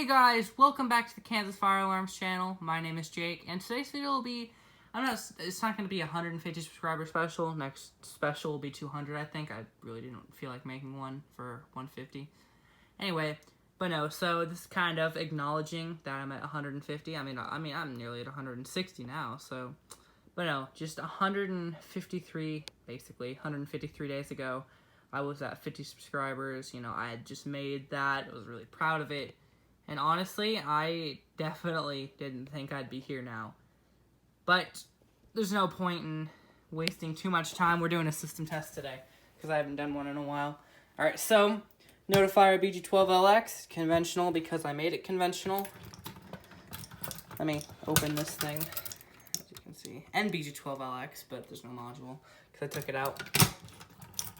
guys, welcome back to the Kansas Fire Alarms channel. My name is Jake, and today's video will be, it's not going to be a 150 subscriber special. Next special will be 200, I think. I really didn't feel like making one for 150. Anyway, but no, so this is kind of acknowledging that I'm at 150. I mean, I'm nearly at 160 now, so, but no, just 153, basically, 153 days ago, I was at 50 subscribers. You know, I had just made that. I was really proud of it. And honestly, I definitely didn't think I'd be here now. But there's no point in wasting too much time. We're doing a system test today because I haven't done one in a while. Alright, so Notifier BG12LX, conventional because I made it conventional. Let me open this thing, as you can see. And BG12LX, but there's no module because I took it out.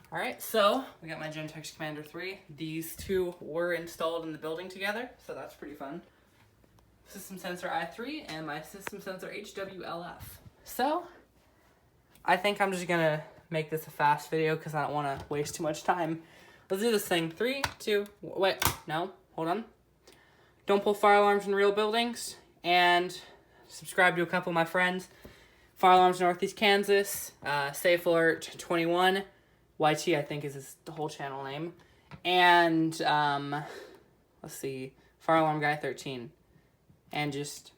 Alright, so we got my Gentex Commander 3. These two were installed in the building together, so that's pretty fun. System sensor i3 and my system sensor HWLF. So, I think I'm just gonna make this a fast video because I don't want to waste too much time. Let's do this thing. 3, 2, wait, no, hold on. Don't pull fire alarms in real buildings, and subscribe to a couple of my friends. Fire Alarms Northeast Kansas, Safe Alert 21. YT, I think, is the whole channel name. And, let's see, Fire Alarm Guy 13. And just,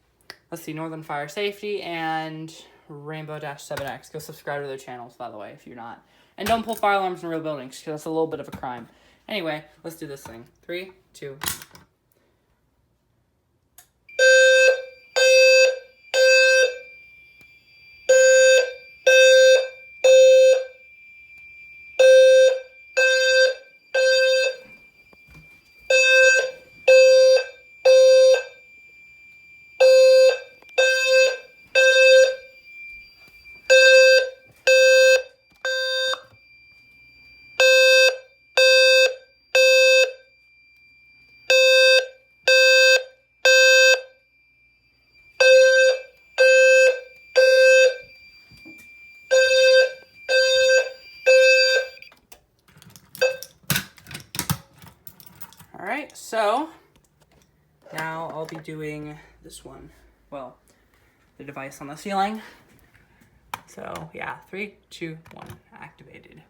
let's see, Northern Fire Safety and Rainbow-7X. Go subscribe to their channels, by the way, if you're not. And don't pull fire alarms in real buildings, because that's a little bit of a crime. Anyway, let's do this thing. 3, 2... Alright, so now I'll be doing this one. Well, the device on the ceiling. So, yeah, 3, 2, 1, activated.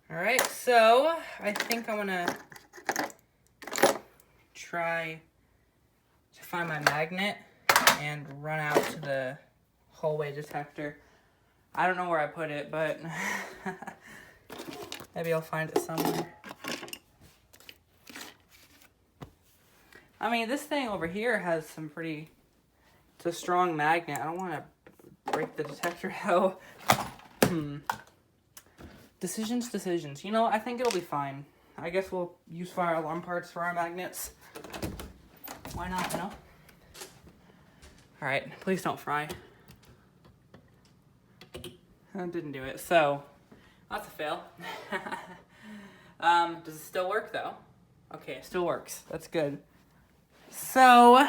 Alright, so I think I'm gonna try to find my magnet and run out to the hallway detector. I don't know where I put it, but maybe I'll find it somewhere. I mean, this thing over here has some pretty, it's a strong magnet. I don't want to break the detector though. Decisions. You know, I think it'll be fine. I guess we'll use fire alarm parts for our magnets. Why not, you know? Alright, please don't fry. I didn't do it, so that's a fail. Does it still work, though? Okay, it still works. That's good. So,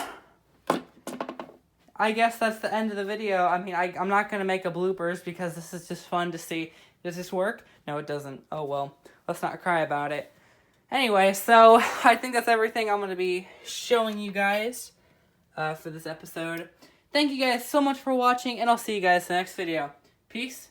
I guess that's the end of the video. I mean, I'm not going to make a bloopers because this is just fun to see. Does this work? No, it doesn't. Oh, well. Let's not cry about it. Anyway, so I think that's everything I'm going to be showing you guys for this episode. Thank you guys so much for watching, and I'll see you guys in the next video. Peace.